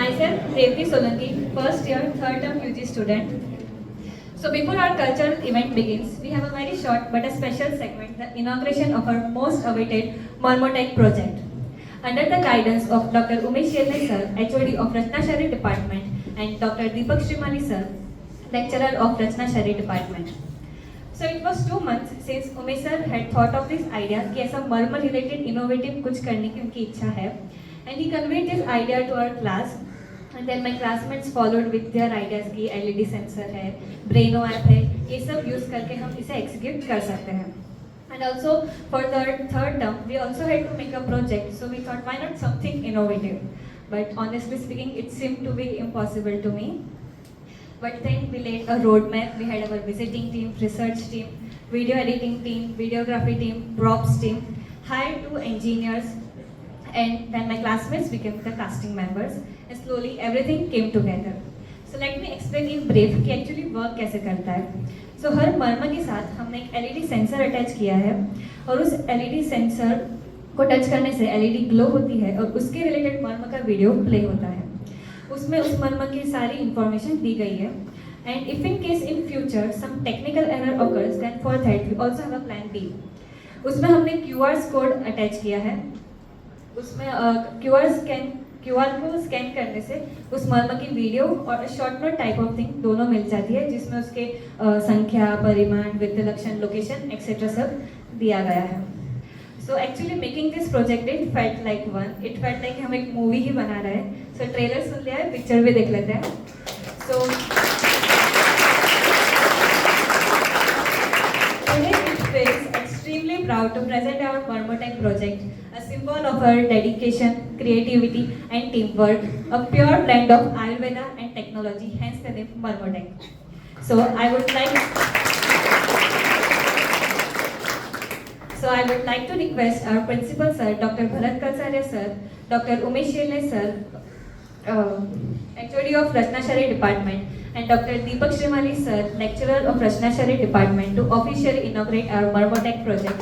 Myself, Revati Solanki, first year, third term UG student. So before our cultural event begins, we have a very short but a special segment, the inauguration of our most awaited Marmotech project. Under the guidance of Dr. Umesh Yelne sir, HOD of Ratnashari department, and Dr. Deepak Shrimali sir, lecturer of Ratnashari department. So it was 2 months since Umesh sir had thought of this idea कि ऐसा murmur related innovative कुछ करने की उनकी इच्छा है, and he conveyed this idea to our class. And then my classmates followed with their ideas कि LED sensor है, Braino app है, ये सब use करके हम इसे execute कर सकते हैं. And also for the third term, we also had to make a project. So we thought, why not something innovative? But honestly speaking, it seemed to be impossible to me. But then we laid a roadmap. We had our visiting team, research team, video editing team, videography team, props team, hired 2 engineers, and then my classmates became the casting members. And slowly everything came together. So let me explain in brief कि actually work कैसे करता है. So हर murmur के साथ हमने एक LED sensor attach किया है और उस LED सेंसर को टच करने से LED ग्लो होती है और उसके रिलेटेड मर्मर का वीडियो प्ले होता है. उसमें उस मर्मर की सारी इंफॉर्मेशन दी गई है. And if in case in future some technical error occurs then for that we also have a plan B. उसमें हमने QR कोड अटैच किया है. उसमें QR को स्कैन करने से उस मर्मर की वीडियो और short note type of thing दोनों मिल जाती है, जिसमें उसके संख्या, परिमाण, वित्त लक्षण, लोकेशन एक्सेट्रा सब दिया गया है. So actually making this project it felt like one. It felt like हम एक मूवी ही बना रहे हैं. So ट्रेलर सुन लिया है, पिक्चर भी देख लेते हैं. So today it feels extremely proud to present our Marmotech project, a symbol of our dedication, creativity and teamwork, a pure blend of Ayurveda and technology, hence the name Marmotech. So I would like to request our principal sir, Dr. Bharat Kalsarya sir, Dr. Umesh Yelne sir, HOD of Ratnashari department, and Dr. Deepak Shrimali sir, lecturer of Ratnashari department, to officially inaugurate our Marmotech project.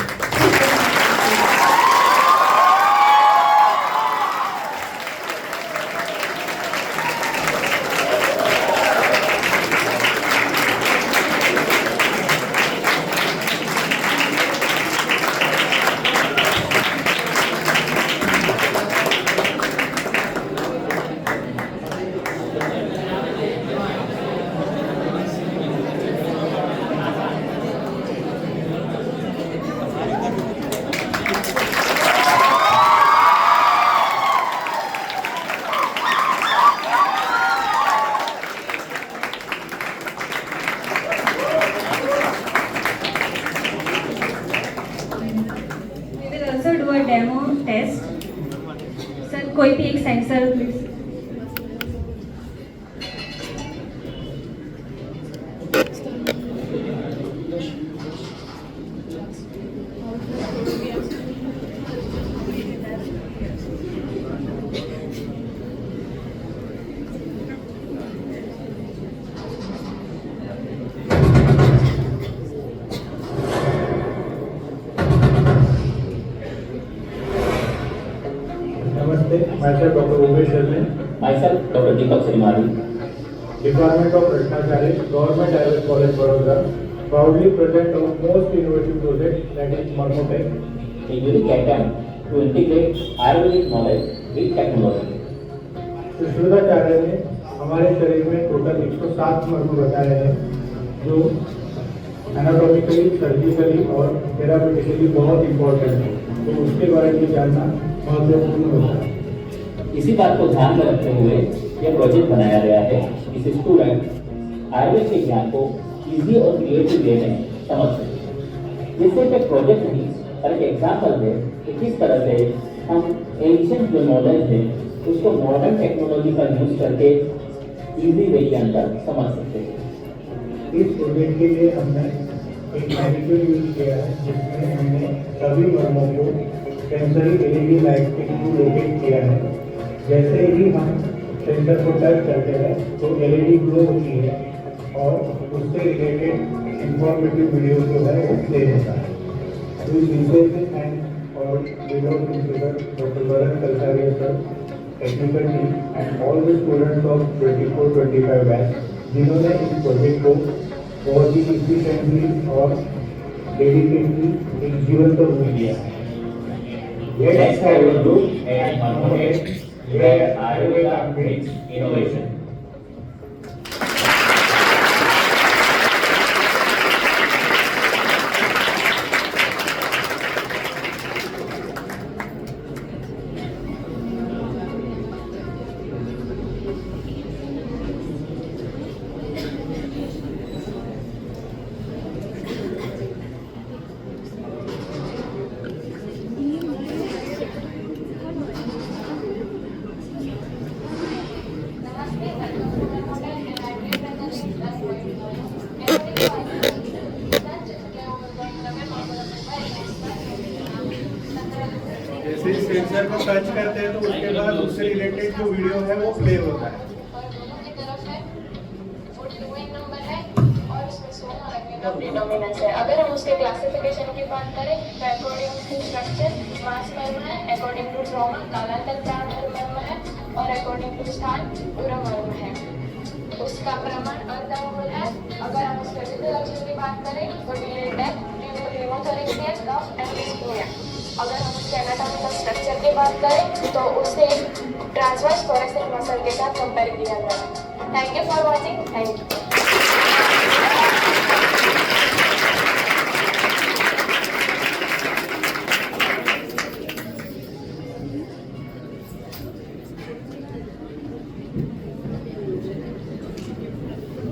Do a demo test. Sir कोई भी एक sensor please. Myself Dr. Umesh Yelne. Myself Dr. Deepak Shrimali. Department of Ratnashari, Government Ayurveda College, Vadodara, proudly present our most innovative project, that is Marmotech. A unique attempt to integrate Ayurvedic knowledge with technology. सुश्रुताचार्य ने हमारे शरीर में total 107 मर्म बताए हैं, जो anatomically, surgically और therapeutically बहुत इम्पोर्टेंट है. तो उसके बारे में जानना महत्वपूर्ण होता है. इसी बात को ध्यान में रखते हुए यह प्रोजेक्ट बनाया गया है. इस स्टूडेंट आयुर्वेद के ज्ञान को इजी और क्रिएटिव वे में समझ सके. जिससे एक प्रोजेक्ट नहीं पर एक एग्जाम्पल है कि किस तरह से हम एंशिएंट जो नॉलेज है उसको मॉडर्न टेक्नोलॉजी का यूज करके इजी वे के अंदर समझ सकते हैं. इस प्रोजेक्ट के लिए हमने एक मॉलिक्यूल यूज किया है, जिसमें हमने सभी मर्मों को सेंसरी LED लाइट के थ्रू लोकेट किया है. जैसे ही हम सेंसर को टच करते हैं तो LED ग्लो होती है और उससे रिलेटेड इंफॉर्मेटिव वीडियो जो है वो प्ले होता है. तो इस विषय से मैं और Vinod principal doctor Bharat Kalsaria sir, technical team and all the students of 24-25 batch जिन्होंने इस प्रोजेक्ट को बहुत ही इफिशिएंटली और डेडिकेटली एक जीवन तक किया है। Let's have a look at Marmotek, where Ayurveda meets innovation. जैसे ही सेंसर को टच करते हैं तो उसके बाद उससे रिलेटेड जो वीडियो है वो प्ले होता है। डिनोमिनेंस है। अगर हम उसके क्लासिफिकेशन की बात करें तो अकॉर्डिंग टू स्ट्रक्चर मास मर्म है, अकॉर्डिंग टू ट्रॉमा कालांतर प्राण मर्म है और अकॉर्डिंग टू स्थान पूरा मर्म है। उसका प्रमाण अर्धमूल है। अगर हम उसके फिजियोलॉजी की बात करें तो delayed death, pneumothorax, cough and dyspnoea. अगर हम उसके एनाटॉमिकल स्ट्रक्चर की बात करें तो उसे ट्रांसवर्स थोरेसिक मसल के साथ कंपेयर किया जाए। Thank you for watching. Thank you.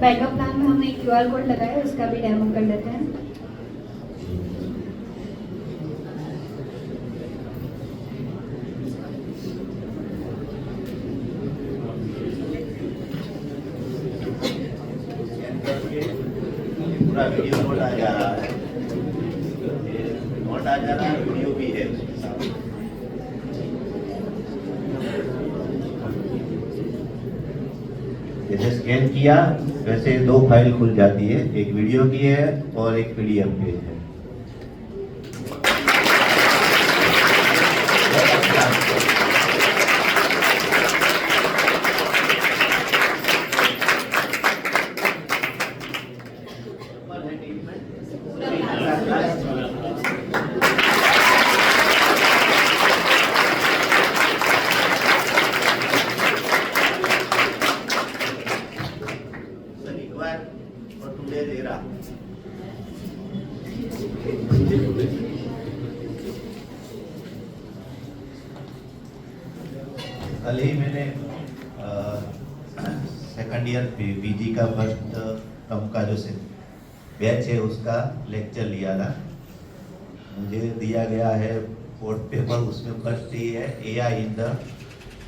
Backup plan में हमने एक QR कोड लगाया है, उसका भी डेमो कर लेते हैं। पूरा वीडियो नोट आ जा रहा है, नोट आ जा रहा है, वीडियो भी है उसके साथ। जैसे स्कैन किया वैसे दो फाइल खुल जाती है, एक वीडियो की है और एक PDF पेज है। और टुडे दे रहा कल ही मैंने सेकंड ईयर PG का फर्स्ट टर्म का जो बैच है उसका लेक्चर लिया था। मुझे दिया गया है फोर्थ पेपर, उसमें फर्स्ट ही है AI in the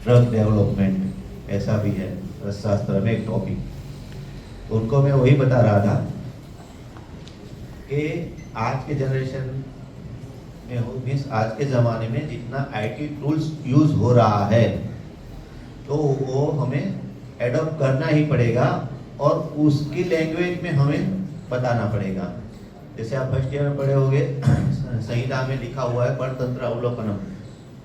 drug development, ऐसा भी है रसशास्त्र में एक टॉपिक। उनको मैं वही बता रहा था कि आज के जनरेशन में मीन्स आज के ज़माने में जितना IT टूल्स यूज़ हो रहा है तो वो हमें एडॉप्ट करना ही पड़ेगा और उसकी लैंग्वेज में हमें बताना पड़ेगा। जैसे आप फर्स्ट ईयर में पढ़े होंगे, संहिता में लिखा हुआ है परतंत्र अवलोकनम।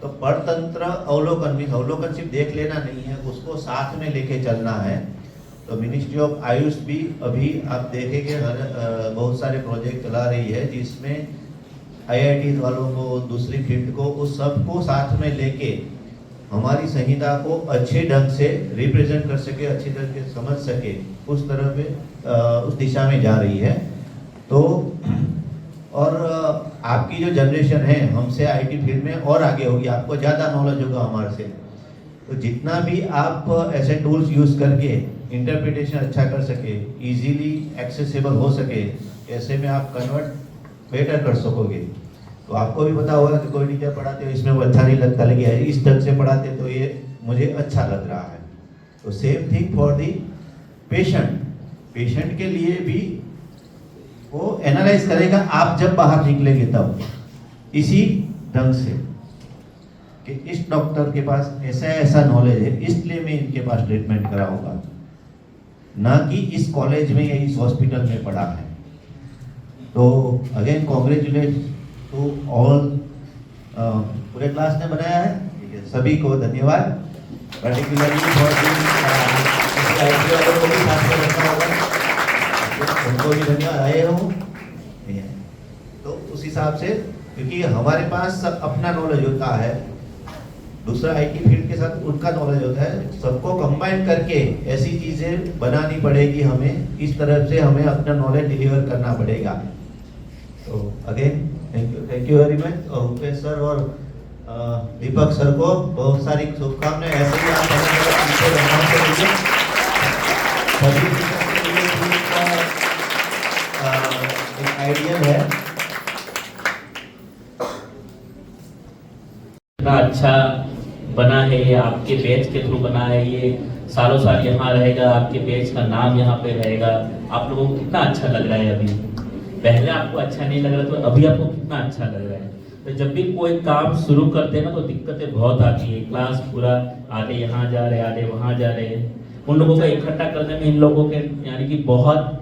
तो परतंत्र अवलोकन में अवलोकन सिर्फ देख लेना नहीं है, उसको साथ में लेके चलना है। तो मिनिस्ट्री ऑफ आयुष भी अभी आप देखेंगे बहुत सारे प्रोजेक्ट चला रही है जिसमें IIT वालों को, दूसरी फील्ड को, उस सबको साथ में लेके हमारी संहिता को अच्छे ढंग से रिप्रेजेंट कर सके, अच्छी तरह से समझ सके, उस तरह पे उस दिशा में जा रही है। तो और आपकी जो जनरेशन है हमसे IT फील्ड में और आगे होगी, आपको ज़्यादा नॉलेज होगा हमारे से। तो जितना भी आप ऐसे टूल्स यूज़ करके इंटरप्रिटेशन अच्छा कर सके, इजीली एक्सेसिबल हो सके, ऐसे में आप कन्वर्ट बेटर कर सकोगे। तो आपको भी पता होगा कि कोई टीचर पढ़ाते हो इसमें वो अच्छा नहीं लगता, लेकिन इस ढंग से पढ़ाते तो ये मुझे अच्छा लग रहा है। तो same thing for the patient, patient के लिए भी वो एनालाइज करेगा आप जब बाहर निकलेंगे तब, इसी ढंग से कि इस डॉक्टर के पास ऐसा ऐसा नॉलेज है इसलिए मैं इनके पास ट्रीटमेंट कराऊंगा, ना कि इस कॉलेज में या इस हॉस्पिटल में पढ़ा है। तो अगेन कॉन्ग्रेचुलेट टू ऑल, पूरे क्लास ने बनाया है, सभी को धन्यवाद। पर्टिकुलरली बहुत ही IIT वालों को भी साथ में रखा होगा, उनको भी धन्यवाद। आए हो नहीं आए। तो उस हिसाब से, क्योंकि हमारे पास अपना नॉलेज होता है, दूसरा IT फील्ड के साथ उनका नॉलेज होता है, सबको कंबाइन करके ऐसी चीजें बनानी पड़ेगी हमें, इस तरफ से हमें अपना नॉलेज डिलीवर करना पड़ेगा। तो again thank you very much. और रुपेश सर और दीपक सर को बहुत सारी शुभकामनाएं। ऐसे ही आप अलग-अलग चीजें बनाते रहिए। सभी टीचर्स के लिए भी एक आइडिया है। इतना अच्छा बना है, ये आपके बैच के थ्रू बना है, ये सालों साल यहाँ रहेगा, आपके बैच का नाम यहाँ पे रहेगा। आप लोगों को कितना अच्छा लग रहा है अभी, पहले आपको अच्छा नहीं लग रहा तो अभी आपको कितना अच्छा लग रहा है। तो जब भी कोई काम शुरू करते हैं ना तो दिक्कतें बहुत आती है। क्लास पूरा आधे यहाँ जा रहे, आधे वहाँ जा रहे हैं, उन लोगों को इकट्ठा करने में इन लोगों के यानी कि बहुत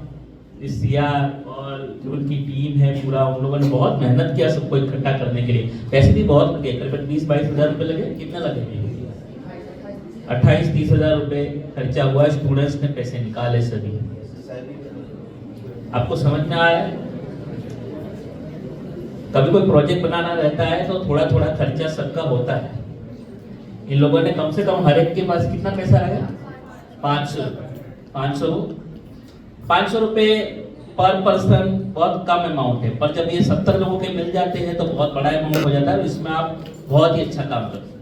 सिया और जो उनकी टीम है पूरा, उन लोगों ने बहुत मेहनत किया सबको इकट्ठा करने के लिए। पैसे भी बहुत लगे, करीबन 20-22 हज़ार रुपये लगे। कितना लगे? 28-30 हज़ार रुपये खर्चा हुआ। स्टूडेंट्स ने पैसे निकाले सभी। आपको समझ में आया? कभी कोई प्रोजेक्ट बनाना रहता है तो थोड़ा थोड़ा खर्चा सबका होता है। इन लोगों ने कम से कम हर एक के पास कितना पैसा आया? 500 रुपये पर पर्सन बहुत कम अमाउंट है, पर जब ये 70 लोगों के मिल जाते हैं तो बहुत बड़ा अमाउंट हो जाता है। इसमें आप बहुत ही अच्छा काम करते हैं।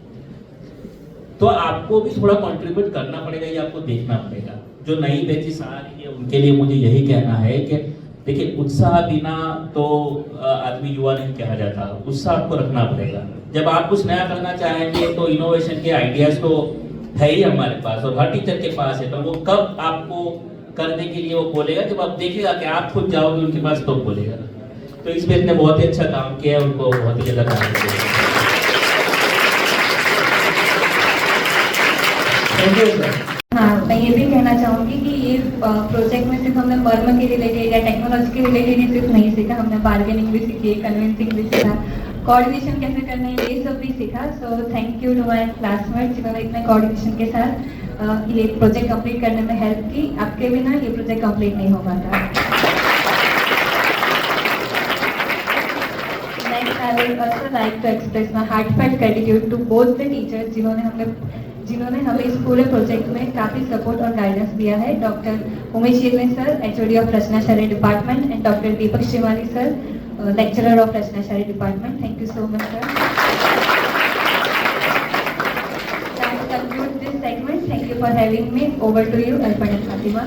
तो आपको भी थोड़ा कंट्रीब्यूट करना पड़ेगा, ये आपको देखना पड़ेगा। जो नई बैचेस आ रही है उनके लिए मुझे यही कहना है कि देखिए, उत्साह बिना तो आदमी युवा नहीं कहा जाता, उत्साह आपको रखना पड़ेगा। जब आप कुछ नया करना चाहेंगे तो इनोवेशन के आइडियाज तो है ही हमारे पास और हर टीचर के पास है, पर वो कब आपको करने के लिए वो बोलेगा जब आप देखेगा कि आप खुद जाओगे उनके पास तो बोलेगा। तो इस बैच ने बहुत ही अच्छा काम किया है, उनको बहुत ही ज्यादा काम किया। Thank you sir. हाँ, मैं ये भी कहना चाहूँगी कि ये प्रोजेक्ट में सिर्फ हमने मर्म के रिलेटेड या टेक्नोलॉजी के रिलेटेड ही सिर्फ नहीं सीखा, हमने बार्गेनिंग भी सीखी, कन्विंसिंग भी सीखा, कोऑर्डिनेशन कैसे करना है, ये सब भी सीखा। So thank you to my classmate जिन्होंने इतने कोऑर्डिनेशन के साथ ये प्रोजेक्ट कंप्लीट करने में हेल्प की। आपके बिना ये प्रोजेक्ट कंप्लीट नहीं हो पाता। Next I would also like to express my heartfelt gratitude to both the teachers जिन्होंने हमें इस पूरे प्रोजेक्ट में काफ़ी सपोर्ट और गाइडेंस दिया है। Doctor Umesh Shirne sir, HOD of रचनाशारी department, and doctor Deepak Shrimali sir, lecturer of रचनाशारी department. Thank you so much sir. That concludes this segment. Thank you for having me. Over to you, Arpan and Fatima.